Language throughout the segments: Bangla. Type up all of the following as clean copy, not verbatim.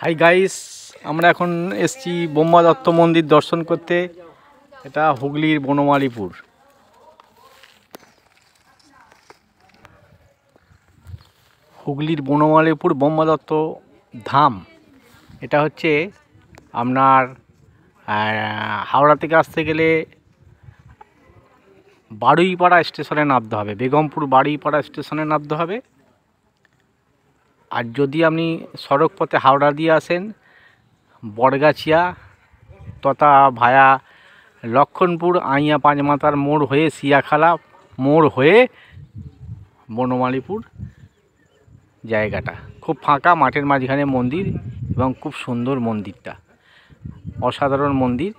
হাই গাইস, আমরা এখন এসছি বোম্বা দত্ত মন্দির দর্শন করতে। এটা হুগলির বনমালীপুর। হুগলির বনমালীপুর বোম্বা দত্ত ধাম। এটা হচ্ছে আপনার হাওড়া থেকে আসতে গেলে বারুইপাড়া স্টেশনে নামতে হবে, বেগমপুর বারুইপাড়া স্টেশনে নামতে হবে। আর যদি আপনি সড়ক পথে হাওড়া দিয়ে আসেন, বড়গাছিয়া তথা ভায়া লক্ষণপুর আইয়া পাঁচমাতার মোড় হয়ে সিয়াখালা মোড় হয়ে বনমালীপুর জায়গাটা খুব ফাঁকা, মাঠের মাঝখানে মন্দির এবং খুব সুন্দর মন্দিরটা, অসাধারণ মন্দির।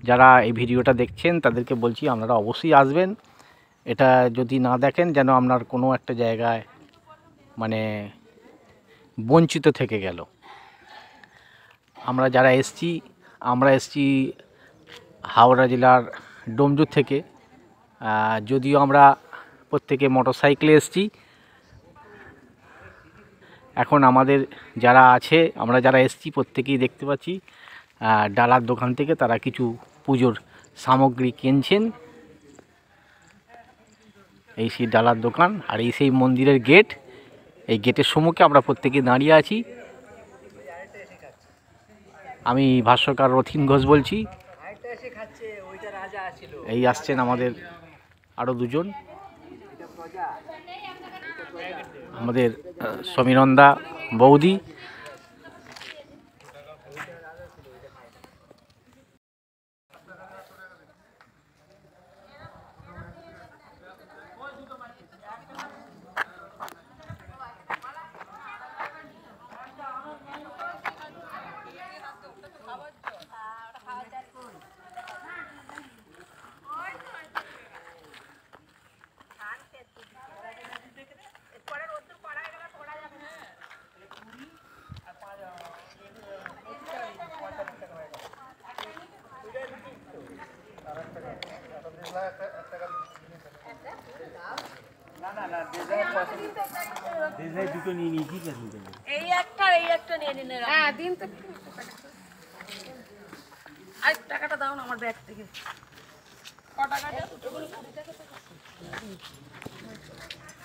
যারা এই ভিডিওটা দেখছেন তাদেরকে বলছি আপনারা অবশ্যই আসবেন। এটা যদি না দেখেন যেন আপনার কোনো একটা জায়গায় মানে বঞ্চিত থেকে গেল। আমরা যারা এসছি হাওড়া জেলার ডোমজুর থেকে। যদিও আমরা প্রত্যেকে মোটরসাইকেলে এসছি। এখন আমাদের যারা আছে, আমরা যারা এসছি প্রত্যেকেই দেখতে পাচ্ছি ডালার দোকান থেকে তারা কিছু পুজোর সামগ্রী কিনছেন। এই সেই ডালার দোকান আর এই সেই মন্দিরের গেট। এই গেটের সম্মুখে আমরা প্রত্যেকে দাঁড়িয়ে আছি। আমি ভাষ্যকার রথিন ঘোষ বলছি। এই আসছেন আমাদের আরও দুজন, আমাদের সমীরন্দা বৌদি। টাকাটা দাও না আমার ব্যাগ থেকে।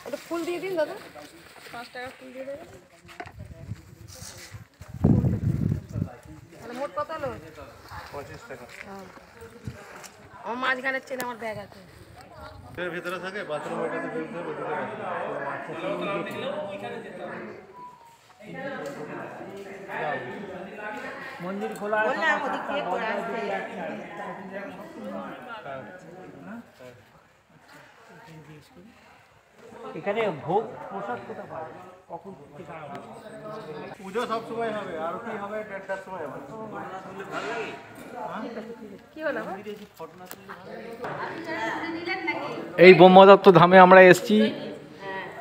ওটা ফুল দিয়ে দিন দাদা, 5 টাকা ফুল দিয়ে দেবেন। মোট কত হলো? 25 টাকা। আমার মাঝখানের চেনে আমার ব্যাগ আছে। এর ভিতরে থাকে বাথরুম, ওটাতে ফেলতে হবে। মন্দির খোলা আছে, এখানে ভোগ প্রসাদ কোথা পাবে? কখন পুজো সব সময় হবে, আরতি হবে 1:30টার সময় হবে। এই বোম্বা দত্ত ধামে আমরা এসছি,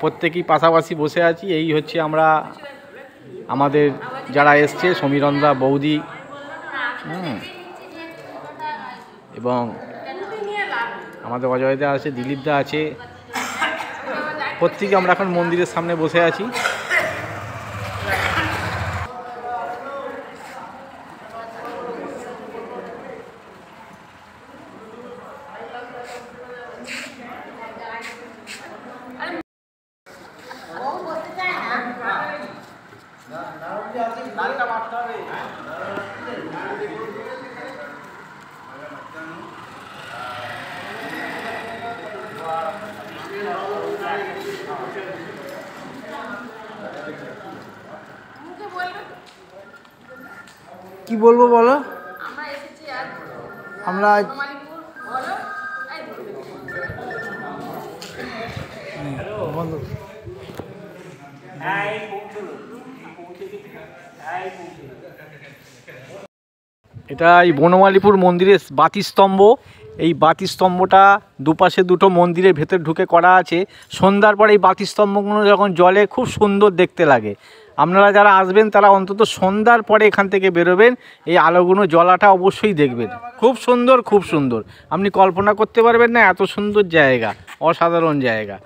প্রত্যেকেই পাশাপাশি বসে আছি। এই হচ্ছে আমরা আমাদের যারা এসছে, সমীরন্দা বৌদি এবং আমাদের অজয়দা আছে, দিলীপদা আছে। প্রত্যেকে আমরা এখন মন্দিরের সামনে বসে আছি। কি বলবো বলো? আমরা এটা এই বনমালীপুর মন্দিরের বাতিস্তম্ভ। এই বাতিস্তম্ভটা দুপাশে দুটো মন্দিরের ভেতর ঢুকে করা আছে। সন্ধ্যার পরে এই বাতিস্তম্ভগুলো যখন জ্বলে খুব সুন্দর দেখতে লাগে। আপনারা যারা আসবেন তারা অন্তত সন্ধ্যার পরে এখান থেকে বেরোবেন, এই আলোগুলো জ্বলাটা অবশ্যই দেখবেন। খুব সুন্দর, খুব সুন্দর, আপনি কল্পনা করতে পারবেন না এত সুন্দর জায়গা, অসাধারণ জায়গা।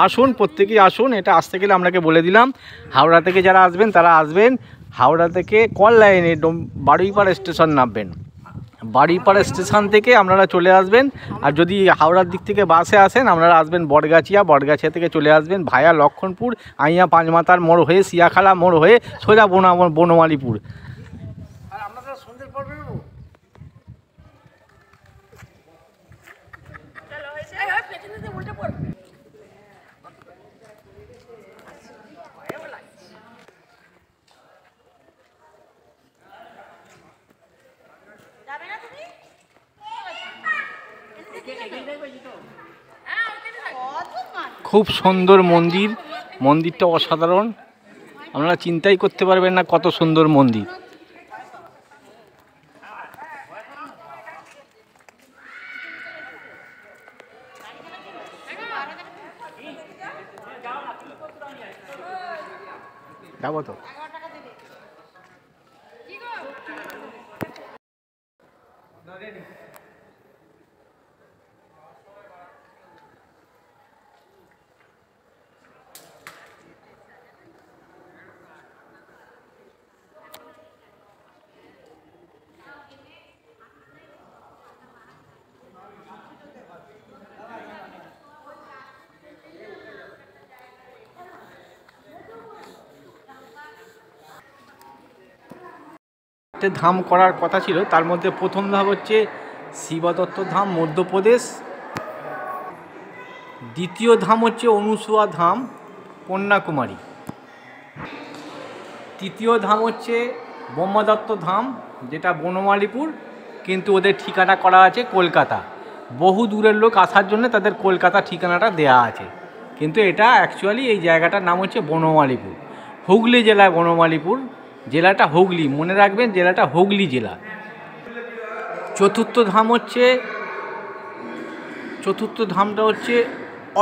আসুন, প্রত্যেকেই আসুন। এটা আসতে গেলে আপনাকে বলে দিলাম, হাওড়া থেকে যারা আসবেন তারা আসবেন হাওড়া থেকে কল লাইনে বারুইপাড়া স্টেশন নামবেন। বারুইপাড়া স্টেশন থেকে আপনারা চলে আসবেন। আর যদি হাওড়ার দিক থেকে বাসে আসেন আপনারা আসবেন বটগাছিয়া থেকে চলে আসবেন ভায়া লক্ষণপুর, আইয়া পাঁচমাতার মোড় হয়ে সিয়াখালা মোড় হয়ে সোজা বনমালীপুর। আর আপনাদের সন্ধ্যের পর বেরোবো? খুব সুন্দর মন্দির, মন্দিরটা অসাধারণ, আপনারা চিন্তাই করতে পারবেন না কত সুন্দর মন্দির। যাবো তো। ধাম করার কথা ছিল, তার মধ্যে প্রথম ধাম হচ্ছে শিবদত্ত ধাম মধ্যপ্রদেশ, দ্বিতীয় ধাম হচ্ছে অনুসুয়া ধাম কন্যাকুমারী, তৃতীয় ধাম হচ্ছে ব্রহ্মদত্ত ধাম যেটা বনমালীপুর, কিন্তু ওদের ঠিকানা করা আছে কলকাতা। বহু দূরের লোক আসার জন্য তাদের কলকাতা ঠিকানাটা দেয়া আছে, কিন্তু এটা অ্যাকচুয়ালি এই জায়গাটার নাম হচ্ছে বনমালীপুর। হুগলি জেলায় বনমালীপুর, জেলাটা হুগলি, মনে রাখবেন জেলাটা হুগলি জেলা। চতুর্থ ধামটা হচ্ছে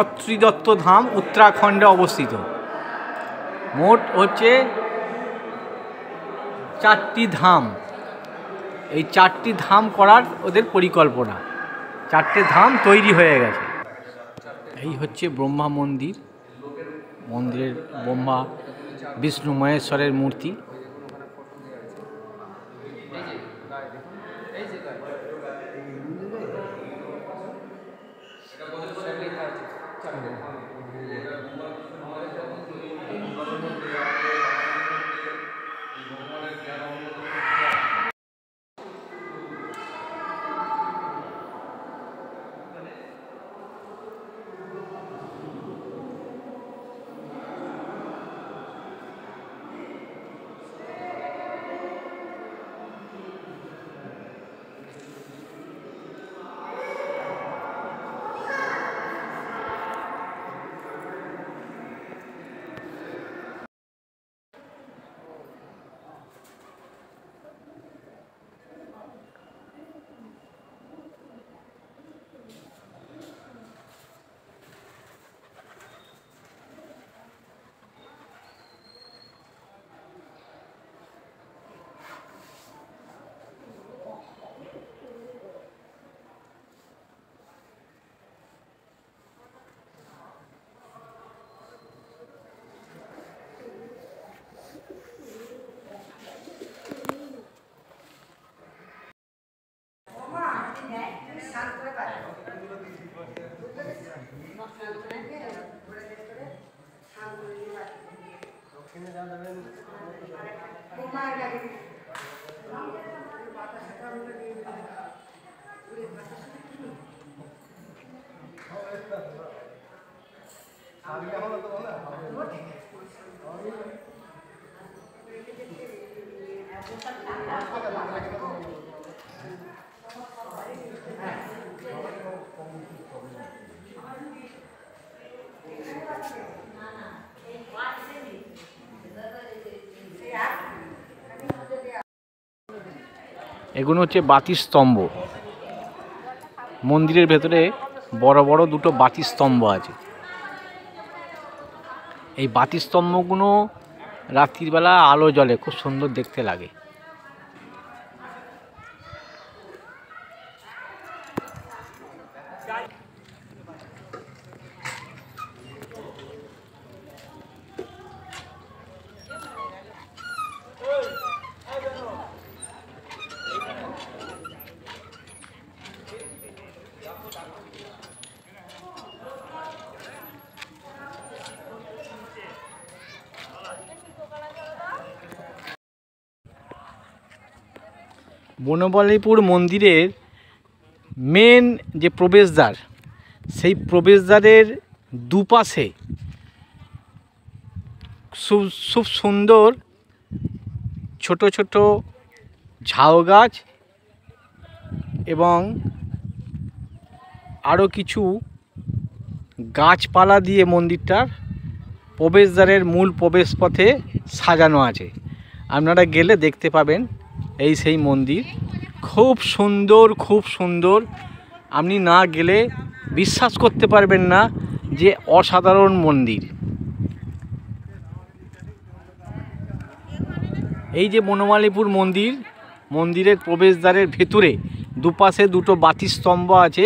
অত্রিদত্ত ধাম, উত্তরাখণ্ডে অবস্থিত। মোট হচ্ছে 4টি ধাম। এই 4টি ধাম করার ওদের পরিকল্পনা, 4টে ধাম তৈরি হয়ে গেছে। এই হচ্ছে ব্রহ্মা মন্দির, মন্দিরের ব্রহ্মা বিষ্ণু মহেশ্বরের মূর্তি। এগুলো হচ্ছে বাতিস্তম্ভ। মন্দিরের ভেতরে বড় বড় দুটো বাতিস্তম্ভ আছে। এই বাতিস্তম্ভগুলো রাত্রিবেলা আলো জ্বলে, খুব সুন্দর দেখতে লাগে। বনমালীপুর মন্দিরের মেন যে প্রবেশদ্বার, সেই প্রবেশদ্বারের দুপাশে খুব সুন্দর ছোট ছোট ঝাউ গাছ এবং আরও কিছু গাছপালা দিয়ে মন্দিরটার প্রবেশদ্বারের মূল প্রবেশপথে সাজানো আছে। আপনারা গেলে দেখতে পাবেন এই সেই মন্দির, খুব সুন্দর, খুব সুন্দর। আপনি না গেলে বিশ্বাস করতে পারবেন না যে অসাধারণ মন্দির। এই যে বনমালীপুর মন্দির, মন্দিরের প্রবেশদ্বারের ভেতরে দুপাশে দুটো বাতি স্তম্ভ আছে।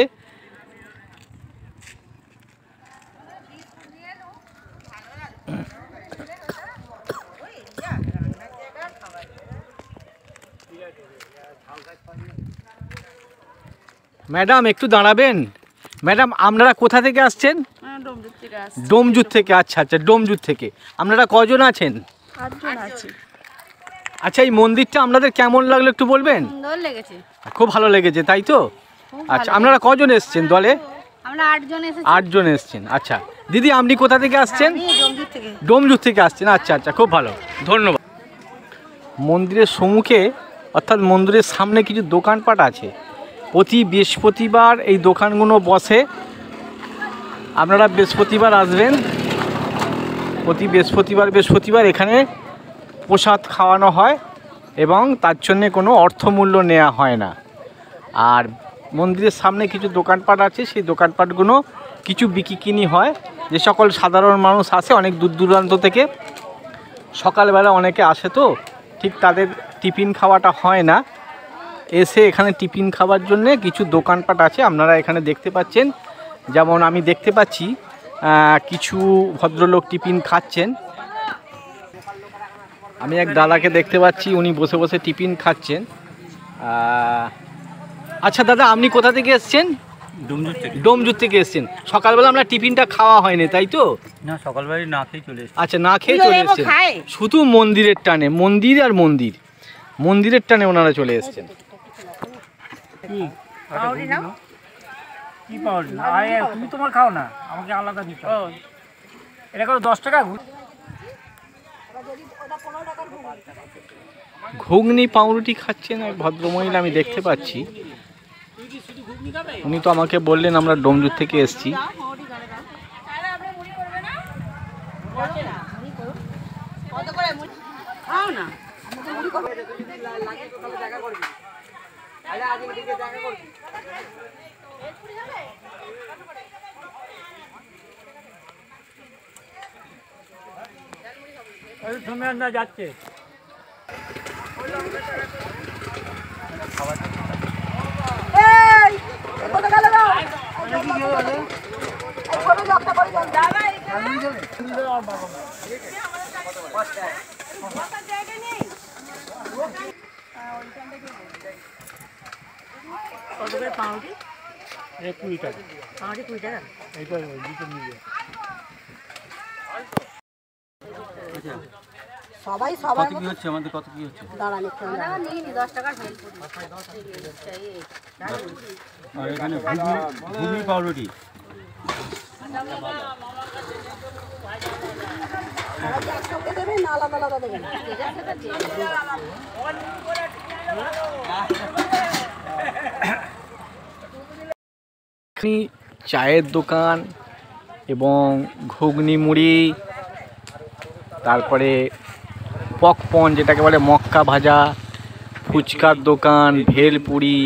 ম্যাডাম একটু দাঁড়াবেন। ম্যাডাম আপনারা কোথা থেকে আসছেন? ডোমজুর থেকে। আচ্ছা আচ্ছা, ডোমজুর থেকে। আপনারা কজন আছেন? 8 জন আছি। আচ্ছা, এই মন্দিরটা আপনাদের কেমন লাগলো একটু বলবেন? সুন্দর লেগেছে। খুব ভালো লেগেছে, তাই তো? আচ্ছা, আপনারা কজন এসছেন দলে? আমরা 8 জন এসেছি। 8 জন এসছেন। আচ্ছা দিদি, আপনি কোথা থেকে আসছেন? আমি ডোমজুর থেকে। ডোমজুর থেকে আসছেন। আচ্ছা আচ্ছা, খুব ভালো, ধন্যবাদ। মন্দিরের সম্মুখে অর্থাৎ মন্দিরের সামনে কিছু দোকানপাট আছে। প্রতি বৃহস্পতিবার এই দোকানগুলো বসে। আপনারা বৃহস্পতিবার আসবেন। প্রতি বৃহস্পতিবার এখানে প্রসাদ খাওয়ানো হয় এবং তার জন্যে কোনো অর্থমূল্য নেওয়া হয় না। আর মন্দিরের সামনে কিছু দোকানপাট আছে, সেই দোকানপাটগুলো কিছু বিক্রি হয়। যে সকল সাধারণ মানুষ আসে অনেক দূর দূরান্ত থেকে, সকালবেলা অনেকে আসে, তো ঠিক তাদের টিফিন খাওয়াটা হয় না, এসে এখানে টিফিন খাওয়ার জন্যে কিছু দোকানপাট আছে। আপনারা এখানে দেখতে পাচ্ছেন, যেমন আমি দেখতে পাচ্ছি কিছু ভদ্রলোক টিফিন খাচ্ছেন। আমি এক দাদাকে দেখতে পাচ্ছি, উনি বসে বসে টিফিন খাচ্ছেন। আচ্ছা দাদা, আপনি কোথা থেকে এসছেন? ডোমজুর থেকে এসছেন। সকালবেলা আমরা টিফিনটা খাওয়া হয়নি, তাই তো? না, সকালবেলা না খেয়ে চলে এসেছি। আচ্ছা, না খেয়ে চলে এসছেন। শুধু মন্দিরের টানে, মন্দির আর মন্দিরের টানে ওনারা চলে এসছেন। কি পাওয়া তুমি তোমার খাও না, আমাকে আলাদা দিতে হবে। এটা কত 10 টাকা? ঘুগনি পাউরুটি খাচ্ছেন এক ভদ্রমহিলা, আমি দেখতে পাচ্ছি। উনি তো আমাকে বললেন আমরা ডোমজুর থেকে এসেছি। যাচ্ছে পাউরুটি 20 টাকা। পাউরুটি 20 টাকা। এইটা দিতে নিয়ে সবাই সবার কত কি হচ্ছে আমাদের, কত কি হচ্ছে? দাঁড়ান একটু, আমরা নিয়ে নি 10 টাকার ভেল পুরি। আর এখানে ঘুগনি পাউরুটি। দেবেন না আলাদা আলাদা দেবেন? ঠিক আছে, চায়ের দোকান এবং ঘুগনি মুড়ি, তারপরে পকপন যেটাকে বলে মক্কা ভাজা, ফুচকার দোকান, ভেলপুরি,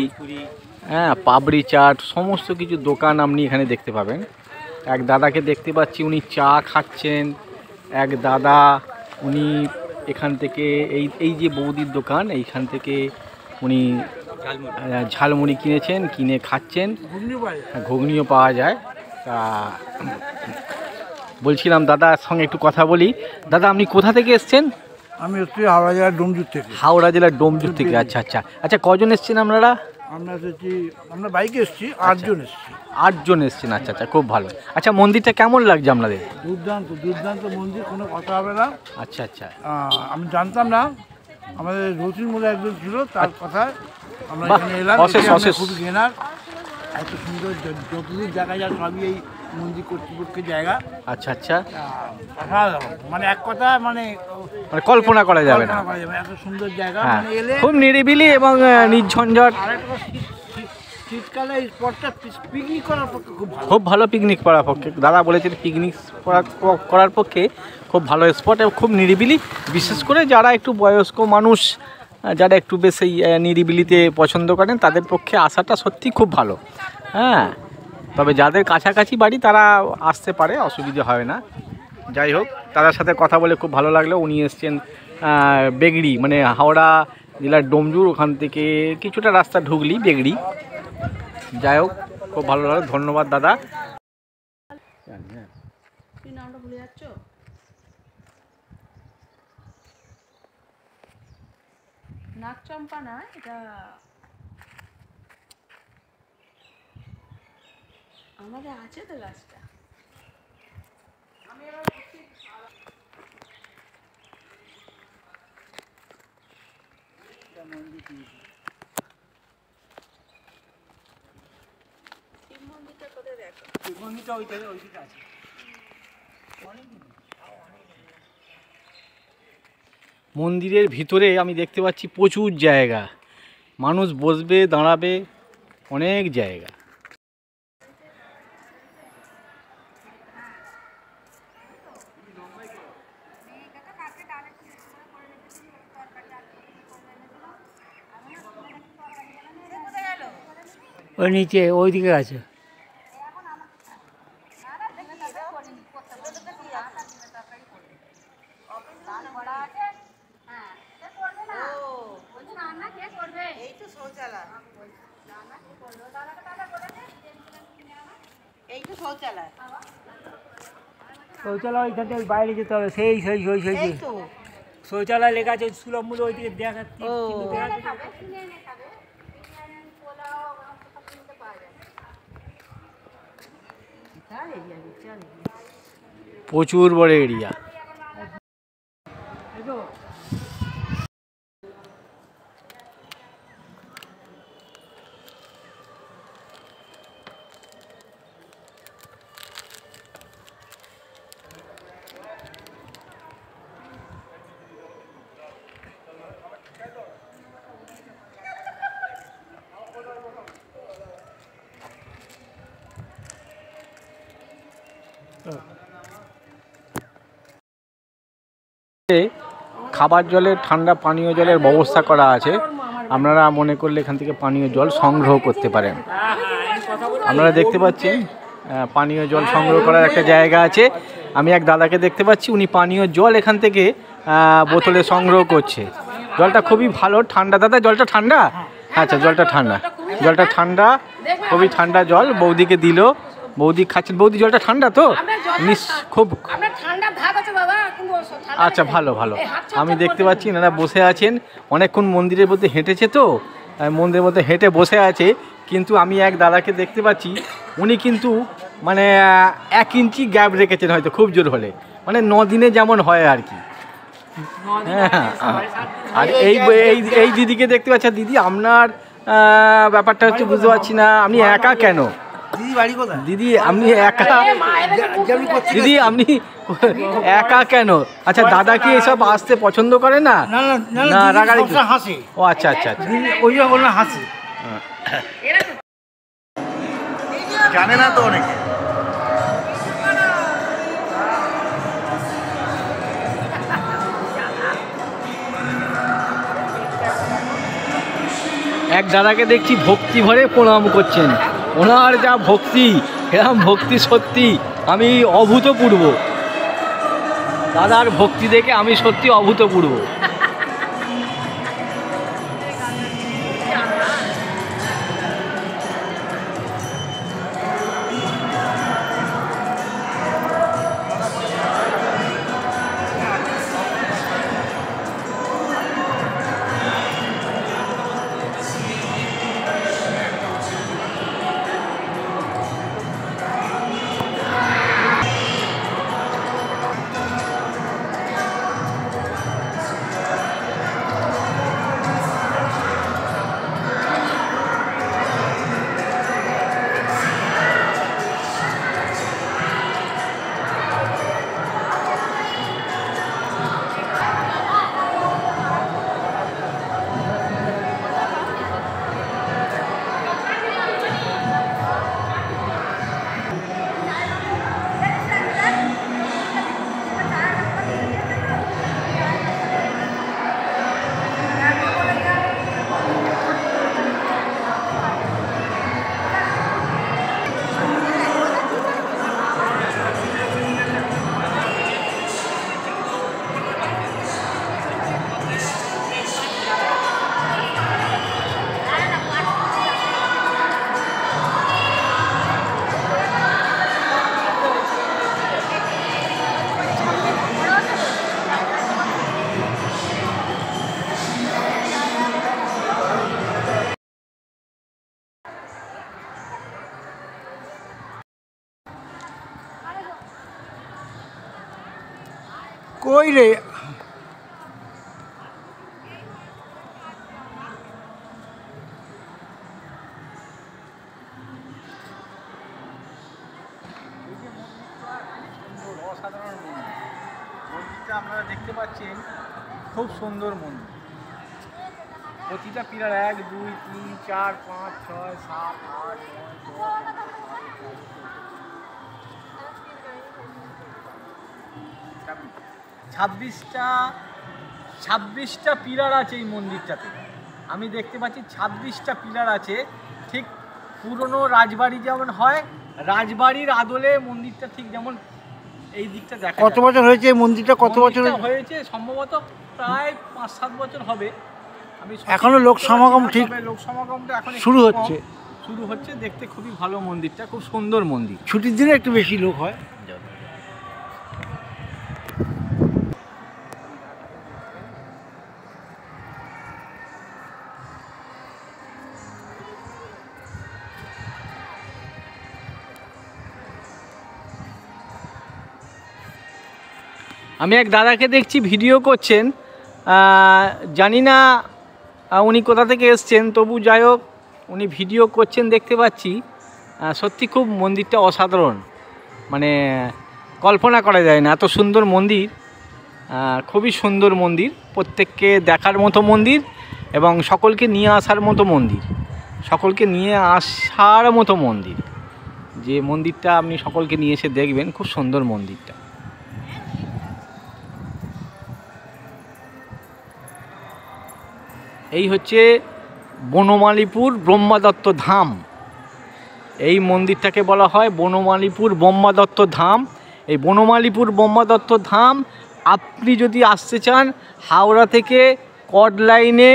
হ্যাঁ, পাবড়ি চাট, সমস্ত কিছু দোকান আপনি এখানে দেখতে পাবেন। এক দাদাকে দেখতে পাচ্ছি, উনি চা খাচ্ছেন। এক দাদা, উনি এখান থেকে এই যে বৌদির দোকান, এইখান থেকে উনি ঝালমুড়ি কিনেছেন, কিনে খাচ্ছেন। ঘুগনিও পাওয়া যায়। তা বলছিলাম দাদার সঙ্গে একটু কথা বলি। দাদা, আপনি কোথা থেকে এসছেন? আমি হচ্ছি হাওড়া জেলার ডোমজুর থেকে। হাওড়া জেলার ডোমজুর থেকে। আচ্ছা আচ্ছা আচ্ছা, কজন এসছেন আপনারা? আমরা এসেছি, আমরা বাইকে এসেছি, 8 জন এসেছি। 8 জন এসছেন। আচ্ছা আচ্ছা, খুব ভালো। আচ্ছা, মন্দিরটা কেমন লাগছে আপনাদের? দুর্দান্ত দুর্দান্ত মন্দির, কোনো কথা হবে না। আচ্ছা আচ্ছা আমি জানতাম না, আমাদের রসির মধ্যে একজন ছিল, তার কথায় আমরা বাহ, এখানে এলাম, অশেষ, এসে আমরা অশেষ। খুবই ঘেনার। এত সুন্দর যতদূর দেখা যায় সবই এই মন্দির কর্তৃপক্ষের জায়গা। আচ্ছা আচ্ছা, অসাধারণ, মানে এক কথা মানে মানে কল্পনা করা যাবে না। কল্পনা করা যাবে না, এত সুন্দর জায়গা। হ্যাঁ, মানে এলে খুব নিরিবিলি এবং নির্ঝঞ্ঝট। আরেকটা শীতকালে এই স্পটটা পিকনিক করার পক্ষে খুব ভালো। খুব ভালো পিকনিক করার পক্ষে, দাদা বলেছেন পিকনিক করার পক্ষে খুব ভালো স্পট এবং খুব নিরিবিলি। বিশেষ করে যারা একটু বয়স্ক মানুষ, যারা একটু বেশি নিরিবিলিতে পছন্দ করেন, তাদের পক্ষে আসাটা সত্যি খুব ভালো। হ্যাঁ, তবে যাদের কাছাকাছি বাড়ি তারা আসতে পারে, অসুবিধা হবে না। যাই হোক, তাদের সাথে কথা বলে খুব ভালো লাগলো। উনি এসছেন বেগড়ি, মানে হাওড়া জেলার ডোমজুর, ওখান থেকে কিছুটা রাস্তা ঢুকলি বেগড়ি। যাই হোক, খুব ভালো লাগলো, ধন্যবাদ দাদা। তুই নামটা ভুলে যাচ্ছ? নাক চম্পা না, এটা আমাদের আছে তো গাছটা। শিব মন্দিরটা কোথায় দেখো? এই মন্দিরটা ওইদিকে আছে। মন্দিরের ভিতরে আমি দেখতে পাচ্ছি প্রচুর জায়গা, মানুষ বসবে, দাঁড়াবে, অনেক জায়গা। ওই নিচে ওইদিকে আছে। শৌচালয় ওইখান থেকে বাইরে যেতে হবে, সেই শৌচালয় লেখা আছে সুলভ মূল্য, ওইদিকে দেখা প্রচুর বড় এরিয়া। খাবার জলের, ঠান্ডা পানীয় জলের ব্যবস্থা করা আছে। আপনারা মনে করলে এখান থেকে পানীয় জল সংগ্রহ করতে পারেন। আপনারা দেখতে পাচ্ছেন পানীয় জল সংগ্রহ করার একটা জায়গা আছে। আমি এক দাদাকে দেখতে পাচ্ছি, উনি পানীয় জল এখান থেকে বোতলে সংগ্রহ করছে। জলটা খুবই ভালো, ঠান্ডা। দাদা, জলটা ঠান্ডা? আচ্ছা, জলটা ঠান্ডা, জলটা ঠান্ডা, খুবই ঠান্ডা জল। বৌদিকে দিল, বৌদি খাচ্ছেন। বৌদি, জলটা ঠান্ডা তো? খুব আচ্ছা, ভালো ভালো। আমি দেখতে পাচ্ছি এনারা বসে আছেন, অনেকক্ষণ মন্দিরের মধ্যে হেঁটেছে তো, মন্দিরের মধ্যে হেঁটে বসে আছে। কিন্তু আমি এক দাদাকে দেখতে পাচ্ছি, উনি কিন্তু মানে 1 ইঞ্চি গ্যাপ রেখেছেন হয়তো, খুব জোর হলে, মানে 9 দিনে যেমন হয় আর কি। হ্যাঁ, আর এই দিদিকে দেখতে পাচ্ছি। দিদি, আপনার ব্যাপারটা হচ্ছে বুঝতে পারছি না, আপনি একা কেন? দিদি বাড়ি কোথায়? দিদি, আপনি একা? দিদি, আপনি একা কেন? আচ্ছা, দাদা কি এসব আসতে পছন্দ করে না? না, রাগারাগি হাসি। ও আচ্ছা আচ্ছা আচ্ছা। ওই জন্য বললাম হাসি। জানে না তো অনেকে। এক দাদাকে দেখছি ভক্তি ভরে প্রণাম করছেন। ওনার যা ভক্তি, এরকম ভক্তি সত্যি আমি অভূতপূর্ব। দাদার ভক্তি দেখে আমি সত্যি অভূতপূর্ব। কই রে? অসাধারণ মন্দির। মন্দিরটা আপনারা দেখতে পাচ্ছেন, খুব সুন্দর মন্দির। প্রতিটা পিলার 1 2 3 4 5 6 7 8 9 26টা পিলার আছে এই মন্দিরটাতে। আমি দেখতে পাচ্ছি 26টা পিলার আছে। ঠিক পুরনো রাজবাড়ি যেমন হয়, রাজবাড়ির আদলে মন্দিরটা ঠিক যেমন এই দিকটা দেখা কত যায়। বছর হয়েছে এই মন্দিরটা? কত বছর মন্দিরটা হয়েছে? সম্ভবত প্রায় 5-7 বছর হবে। আমি সঠিক এখনো লোক বলতে সমাগম পারছি না, ঠিক তবে লোক সমাগমটা এখন একটু শুরু কম। হচ্ছে। শুরু হচ্ছে। দেখতে খুবই ভালো মন্দিরটা, খুব সুন্দর মন্দির। ছুটির দিনে একটু বেশি লোক হয়। আমি এক দাদাকে দেখছি ভিডিও করছেন, জানি না উনি কোথা থেকে এসছেন, তবু যাই হোক উনি ভিডিও করছেন দেখতে পাচ্ছি। সত্যি খুব মন্দিরটা অসাধারণ, মানে কল্পনা করা যায় না এত সুন্দর মন্দির। খুবই সুন্দর মন্দির, প্রত্যেককে দেখার মতো মন্দির এবং সকলকে নিয়ে আসার মতো মন্দির, সকলকে নিয়ে আসার মতো মন্দির। যে মন্দিরটা আপনি সকলকে নিয়ে এসে দেখবেন, খুব সুন্দর মন্দিরটা। এই হচ্ছে বনমালীপুর ব্রহ্মাদত্ত ধাম। এই মন্দিরটাকে বলা হয় বনমালীপুর ব্রহ্মাদত্ত ধাম। এই বনমালীপুর ব্রহ্মাদত্ত ধাম আপনি যদি আসতে চান, হাওড়া থেকে কড লাইনে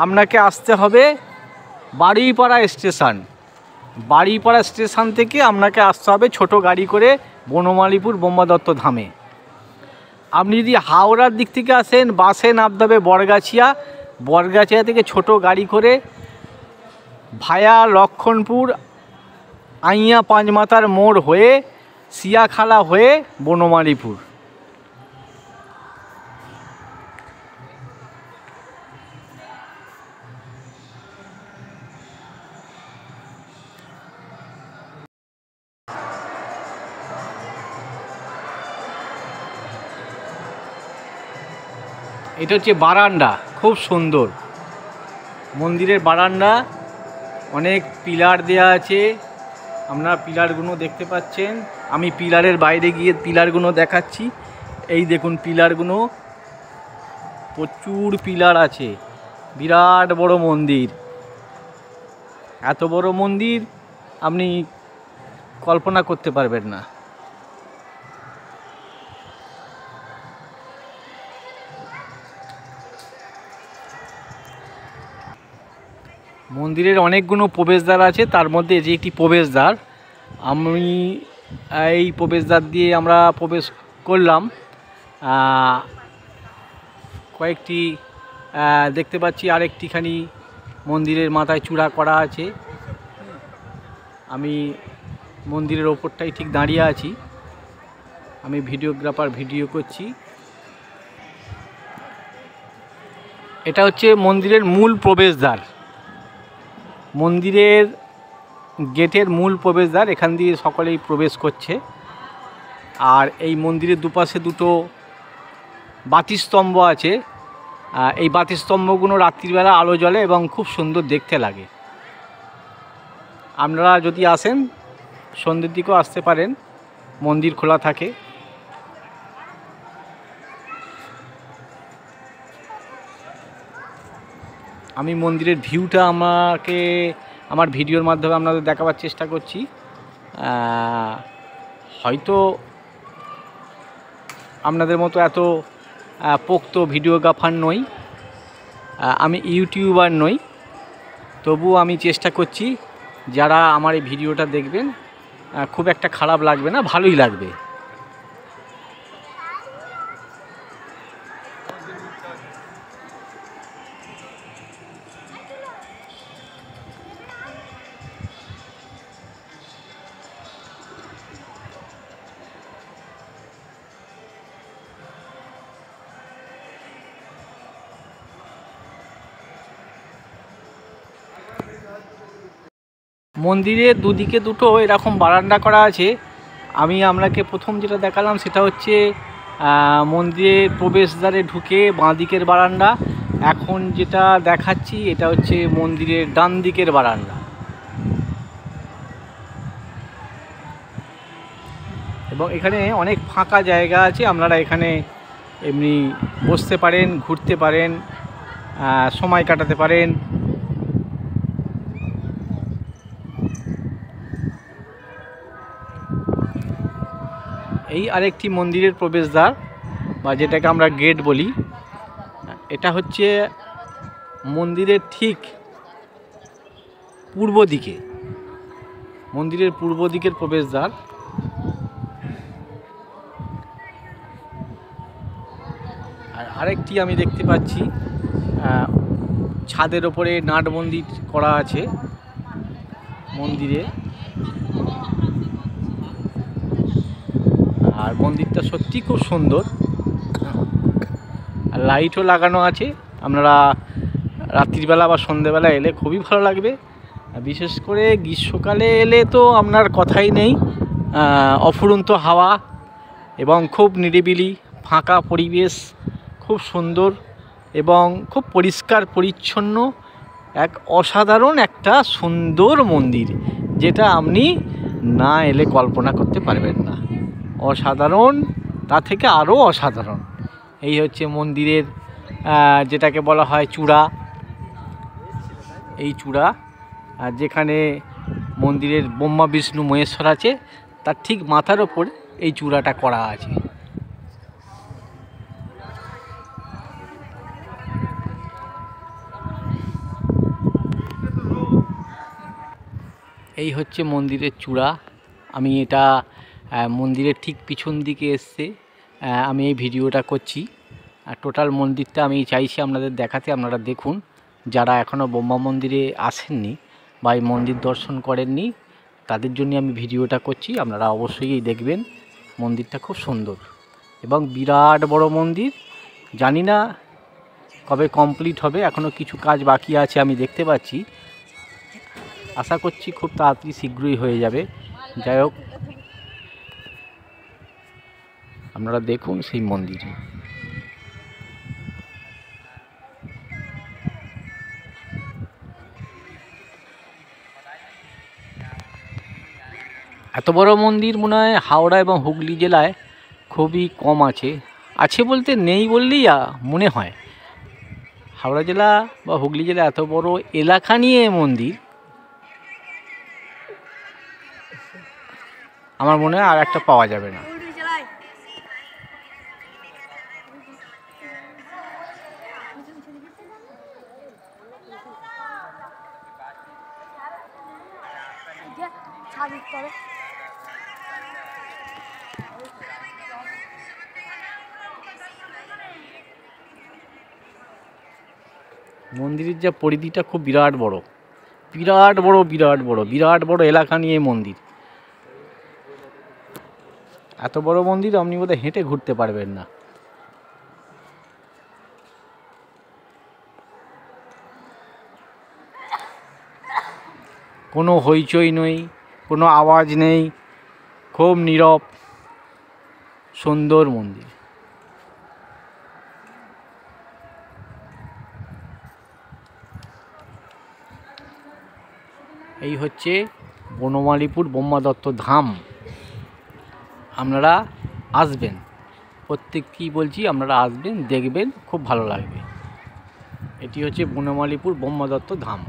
আপনাকে আসতে হবে বাড়িপাড়া স্টেশন। বাড়িপাড়া স্টেশন থেকে আপনাকে আসতে হবে ছোট গাড়ি করে বনমালীপুর ব্রহ্মাদত্ত ধামে। আপনি যদি হাওড়ার দিক থেকে আসেন, বাসে নামতে হবে বরগাছিয়া। বরগাছিয়া থেকে ছোট গাড়ি করে ভায়া লক্ষণপুর, আইয়া পাঁচমাথার মোড় হয়ে, সিয়াখালা হয়ে বনমালীপুর। এটা হচ্ছে বারান্দা, খুব সুন্দর মন্দিরের বারান্দা। অনেক পিলার দেয়া আছে, আপনারা পিলারগুলো দেখতে পাচ্ছেন। আমি পিলারের বাইরে গিয়ে পিলারগুলো দেখাচ্ছি। এই দেখুন পিলারগুলো, প্রচুর পিলার আছে। বিরাট বড় মন্দির। এত বড় মন্দির আপনি কল্পনা করতে পারবেন না। মন্দিরের অনেকগুলো প্রবেশদ্বার আছে, তার মধ্যে এটি একটি প্রবেশদ্বার। আমি এই প্রবেশদ্বার দিয়ে আমরা প্রবেশ করলাম। কয়েকটি দেখতে পাচ্ছি আরেকটিখানি মন্দিরের মাথায় চূড়া করা আছে। আমি মন্দিরের ওপরটাই ঠিক দাঁড়িয়ে আছি। আমি ভিডিওগ্রাফার ভিডিও করছি। এটা হচ্ছে মন্দিরের মূল প্রবেশদ্বার, মন্দিরের গেটের মূল প্রবেশদ্বার। এখান দিয়ে সকলেই প্রবেশ করছে। আর এই মন্দিরের দুপাশে দুটো বাতিস্তম্ভ আছে। এই বাতিস্তম্ভগুলো রাত্রিবেলা আলো জ্বলে এবং খুব সুন্দর দেখতে লাগে। আপনারা যদি আসেন সন্ধ্যের দিকেও আসতে পারেন, মন্দির খোলা থাকে। আমি মন্দিরের ভিউটা আমার ভিডিওর মাধ্যমে আপনাদের দেখাবার চেষ্টা করছি। হয়তো আপনাদের মতো এত পোক্ত ভিডিওগ্রাফার নই, আমি ইউটিউবার নই, তবুও আমি চেষ্টা করছি যারা আমার এই ভিডিওটা দেখবেন খুব একটা খারাপ লাগবে না, ভালোই লাগবে। মন্দিরের দুদিকে দুটো এরকম বারান্দা করা আছে। আমি আপনাকে প্রথম যেটা দেখালাম সেটা হচ্ছে মন্দিরের প্রবেশদ্বারে ঢুকে বাঁ দিকের বারান্দা। এখন যেটা দেখাচ্ছি এটা হচ্ছে মন্দিরের ডান দিকের বারান্দা। এবং এখানে অনেক ফাঁকা জায়গা আছে, আপনারা এখানে এমনি বসতে পারেন, ঘুরতে পারেন, সময় কাটাতে পারেন। এই আরেকটি মন্দিরের প্রবেশদ্বার বা যেটাকে আমরা গেট বলি, এটা হচ্ছে মন্দিরের ঠিক পূর্ব দিকে, মন্দিরের পূর্ব দিকের প্রবেশদ্বার। আর আরেকটি আমি দেখতে পাচ্ছি ছাদের ওপরে নাট মন্দির করা আছে মন্দিরে। আর মন্দিরটা সত্যি খুব সুন্দর, আর লাইটও লাগানো আছে। আপনারা রাত্রিবেলা বা সন্ধ্যেবেলা এলে খুবই ভালো লাগবে। বিশেষ করে গ্রীষ্মকালে এলে তো আপনার কথাই নেই, অফুরন্ত হাওয়া এবং খুব নিরিবিলি ফাঁকা পরিবেশ, খুব সুন্দর এবং খুব পরিষ্কার পরিচ্ছন্ন, এক অসাধারণ একটা সুন্দর মন্দির, যেটা আপনি না এলে কল্পনা করতে পারবেন না। অসাধারণ, তা থেকে আরও অসাধারণ। এই হচ্ছে মন্দিরের যেটাকে বলা হয় চূড়া। এই চূড়া, যেখানে মন্দিরের ব্রহ্মা বিষ্ণু মহেশ্বর আছে, তার ঠিক মাথার ওপর এই চূড়াটা করা আছে। এই হচ্ছে মন্দিরের চূড়া। আমি এটা মন্দিরের ঠিক পিছন দিকে এসছে আমি এই ভিডিওটা করছি। আর টোটাল মন্দিরটা আমি চাইছি আপনাদের দেখাতে, আপনারা দেখুন। যারা এখনও ব্রহ্মা মন্দিরে আসেননি বা এই মন্দির দর্শন করেননি, তাদের জন্য আমি ভিডিওটা করছি। আপনারা অবশ্যই দেখবেন, মন্দিরটা খুব সুন্দর এবং বিরাট বড় মন্দির। জানি না কবে কমপ্লিট হবে, এখনও কিছু কাজ বাকি আছে আমি দেখতে পাচ্ছি। আশা করছি খুব তাড়াতাড়ি শীঘ্রই হয়ে যাবে। যাই হোক, আপনারা দেখুন সেই মন্দির। এত বড় মন্দির মনে হয় হাওড়া এবং হুগলি জেলায় খুবই কম আছে। আছে বলতে নেই বললেই মনে হয়। হাওড়া জেলা বা হুগলি জেলা এত বড় এলাকা নিয়ে মন্দির আমার মনে হয় আর একটা পাওয়া যাবে না। মন্দিরের যা পরিধিটা খুব বিরাট বড়, বিরাট বড়, বিরাট বড়, বিরাট বড় এলাকা নিয়ে মন্দির। এত বড় মন্দির আপনি বোধহয় হেঁটে ঘুরতে পারবেন না। কোনো হইচই নেই, কোনো আওয়াজ নেই, খুব নীরব সুন্দর মন্দির। এই হচ্ছে বনমালীপুর ব্রহ্মা দত্ত ধাম। আপনারা আসবেন, প্রত্যেককেই বলছি আপনারা আসবেন, দেখবেন, খুব ভালো লাগবে। এটি হচ্ছে বনমালীপুর ব্রহ্মা দত্ত ধাম।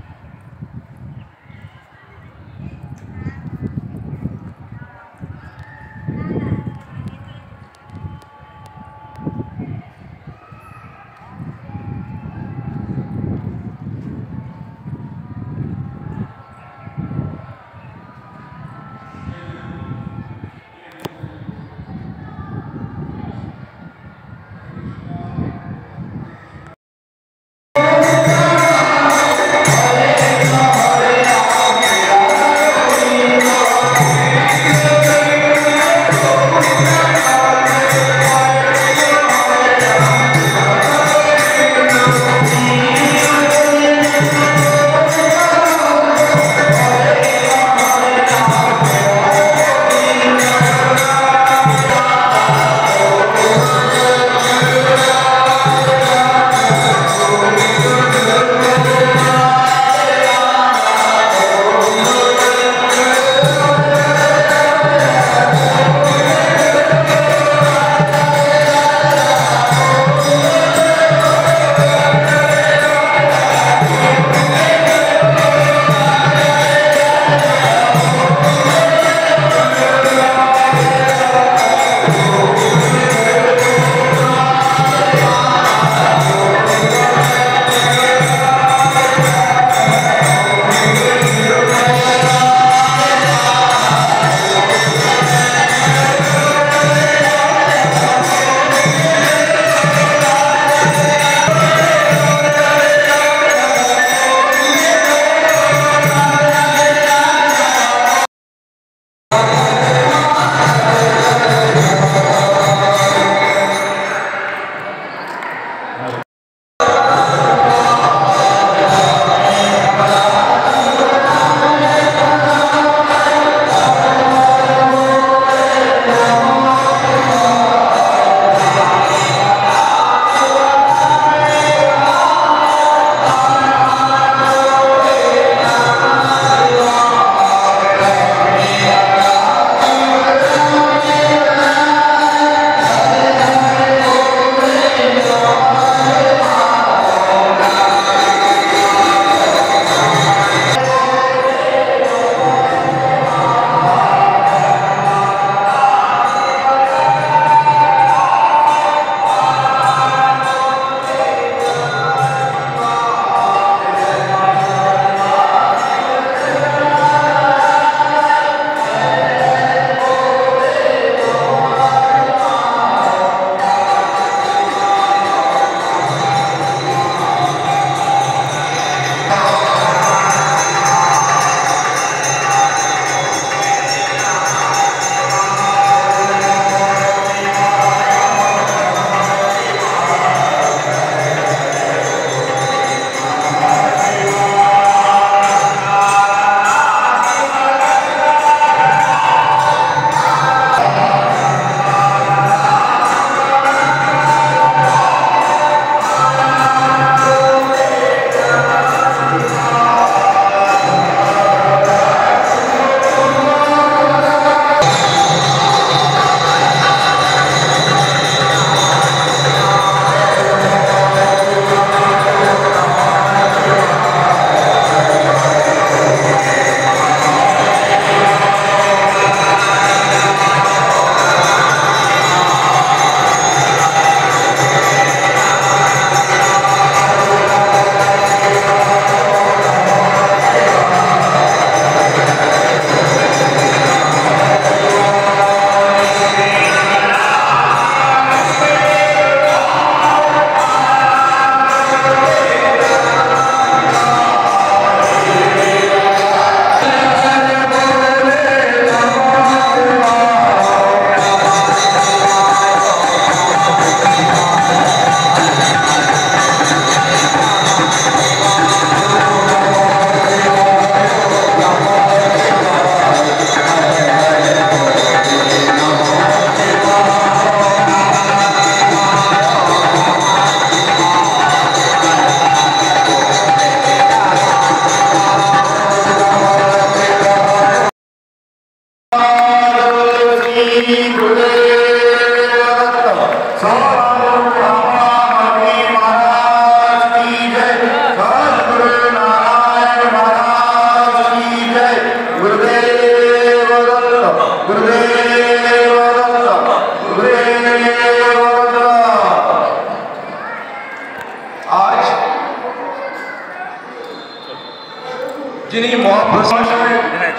যিনি মহাপ্রসাদ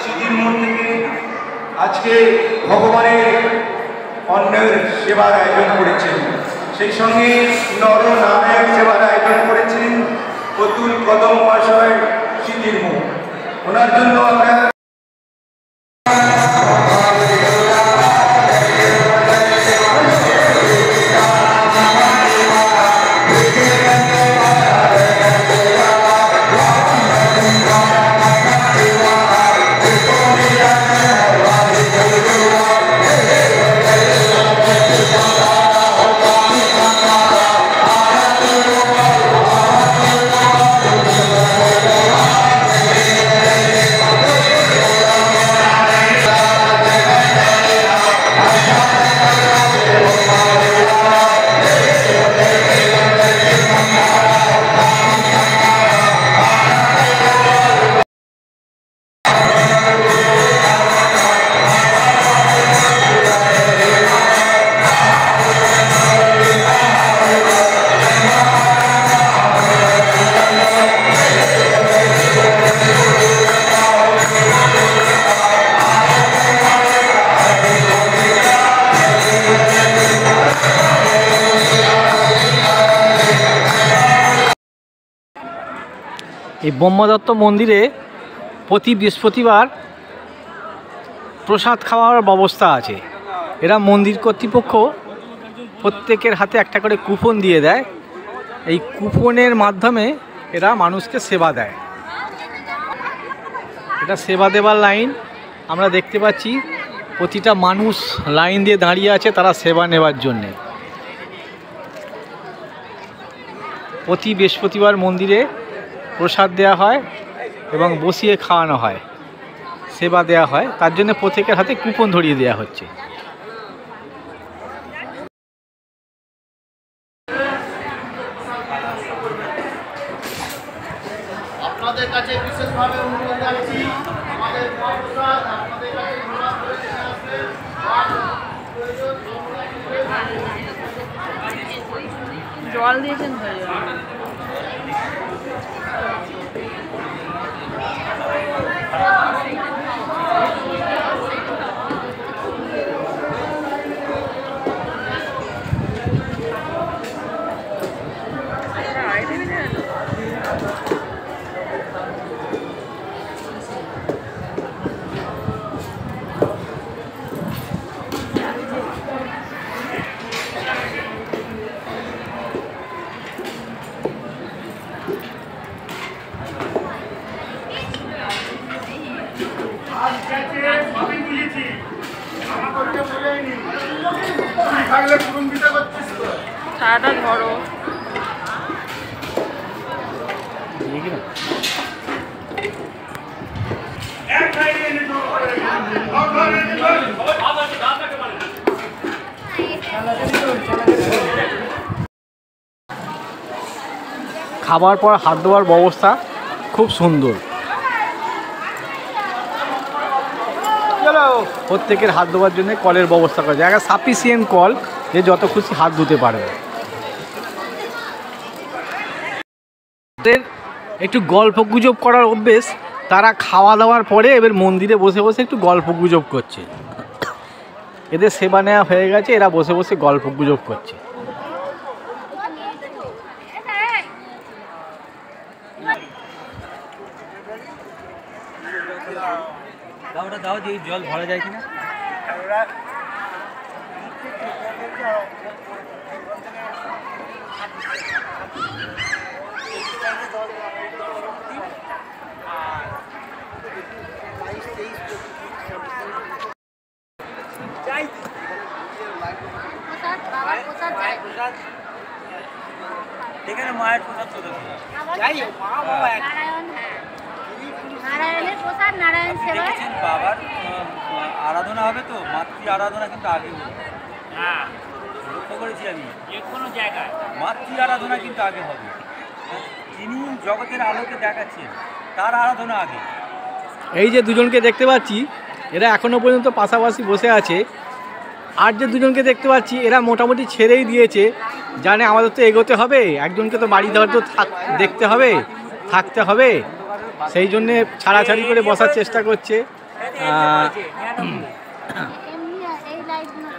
শিজির মন থেকে আজকে ভগবানের অন্নের সেবার আয়োজন করেছেন, সেই সঙ্গে নর নারায়ণ সেবার আয়োজন করেছেন অতুল কদম মহাশয় শিজির মন। ওনার জন্য আমরা এই ব্রহ্মদত্ত মন্দিরে প্রতি বৃহস্পতিবার প্রসাদ খাওয়ার ব্যবস্থা আছে। এরা মন্দির কর্তৃপক্ষ প্রত্যেকের হাতে একটা করে কুপন দিয়ে দেয়, এই কুপনের মাধ্যমে এরা মানুষকে সেবা দেয়। এটা সেবা দেবার লাইন আমরা দেখতে পাচ্ছি, প্রতিটা মানুষ লাইন দিয়ে দাঁড়িয়ে আছে তারা সেবা নেবার জন্যে। প্রতি বৃহস্পতিবার মন্দিরে প্রসাদ দেওয়া হয় এবং বসিয়ে খাওয়ানো হয়, সেবা দেওয়া হয়, তার জন্য প্রত্যেকের হাতে কুপন ধরিয়ে দেওয়া হচ্ছে। আপনাদের কাছে বিশেষভাবে অনুরোধ রাখছি, আমাদের মহাপ্রসাদ আপনাদের কাছে প্রসাদ করে নিয়ে আসবেন। জল দিয়েছেন ভাই? সারাটা ধরো। খাবার পর হাত ধোয়ার ব্যবস্থা খুব সুন্দর, প্রত্যেকের হাত ধোয়ার জন্য কলের ব্যবস্থা করা যায়, একটা সাফিসিয়েন্ট কল যে যত খুশি হাত ধুতে পারবে। একটু গল্প গুজব করার অভ্যেস, তারা খাওয়া দাওয়ার পরে এবার মন্দিরে বসে বসে একটু গল্প গুজব করছে। এদের সেবা নেওয়া হয়ে গেছে, এরা বসে বসে গল্প গুজব করছে। দাওটা দাও যে জল ভরা যায় কিনা। এখানে মায়ের প্রসাদ নারায়ণের প্রসাদ নারায়ণ সেবা। দেখেছেন বাবার আরাধনা হবে তো, মাতৃ আরাধনা কিন্তু আগে হবে। হ্যাঁ, লক্ষ্য করেছি আমি, যে কোনো জায়গায় মাতৃ আরাধনা কিন্তু আগে হবে। যিনি জগতের আলোকে দেখাচ্ছেন তার আরাধনা আগে। এই যে দুজনকে দেখতে পাচ্ছি এরা এখনো পর্যন্ত পাশাপাশি বসে আছে, আর যে দুজনকে দেখতে পাচ্ছি এরা মোটামুটি ছেড়েই দিয়েছে, জানে আমাদের তো এগোতে হবে, একজনকে তো বাড়ি দেওয়ার তো দেখতে হবে, থাকতে হবে, সেই জন্যে ছাড়াছাড়ি করে বসার চেষ্টা করছে। এমনি এই লাইটগুলো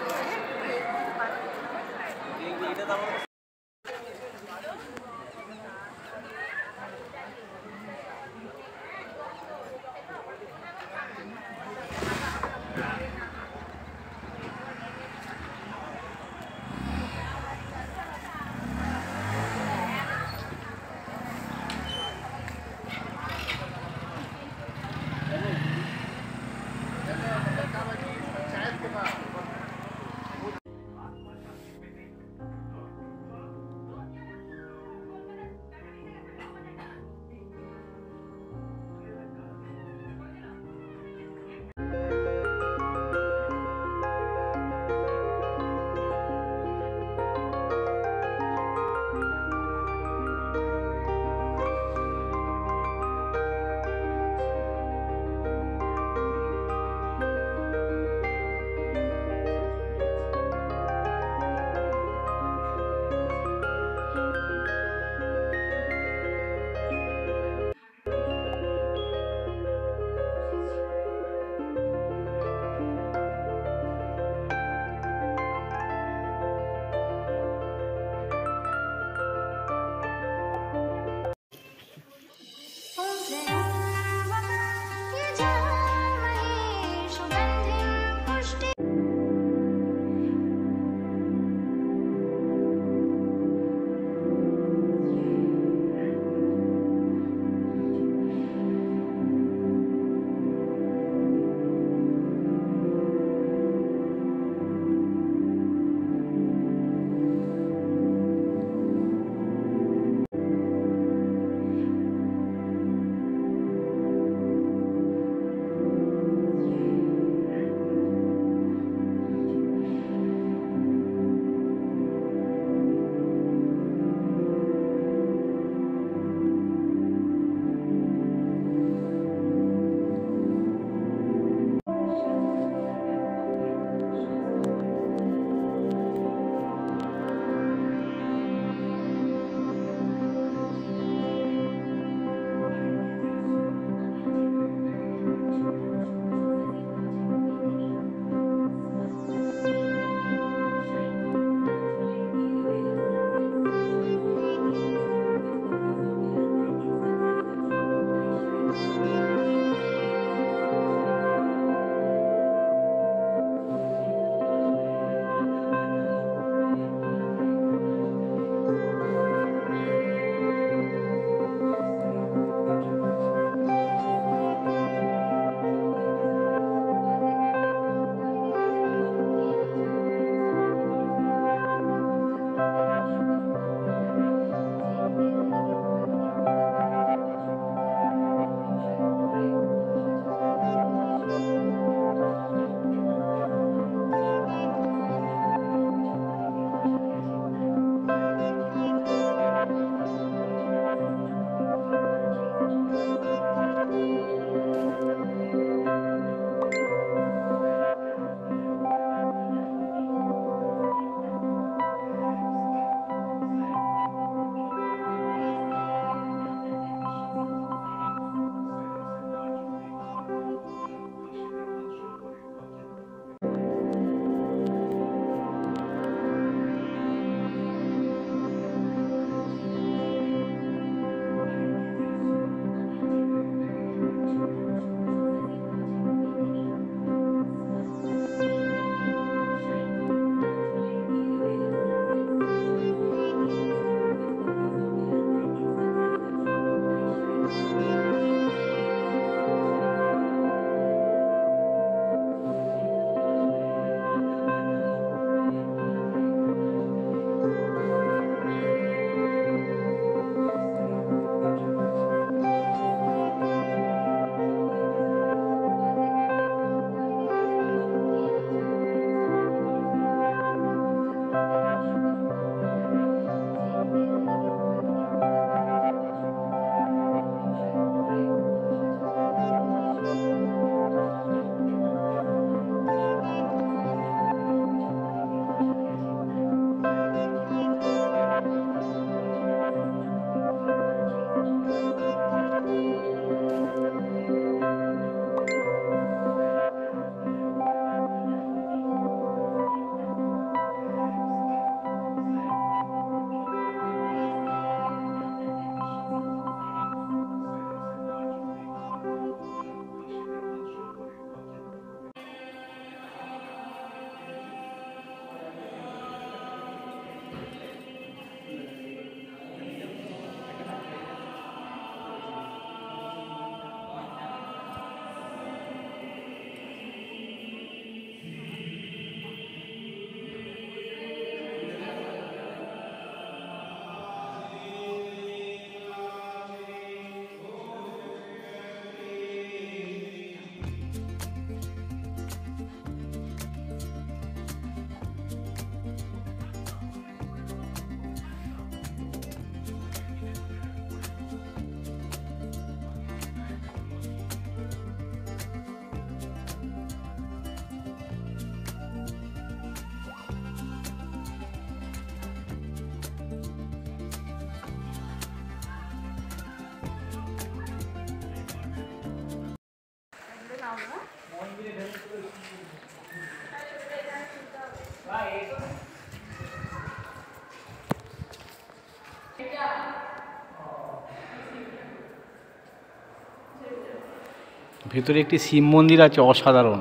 ভেতরে একটি শিব মন্দির আছে অসাধারণ,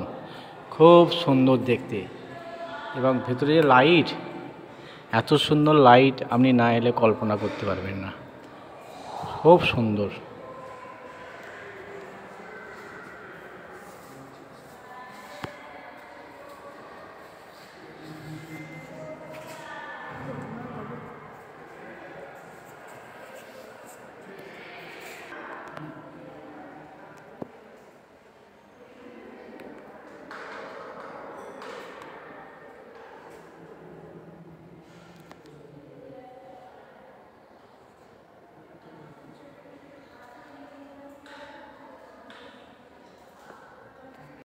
খুব সুন্দর দেখতে। এবং ভেতরে যে লাইট, এত সুন্দর লাইট আপনি না এলে কল্পনা করতে পারবেন না, খুব সুন্দর।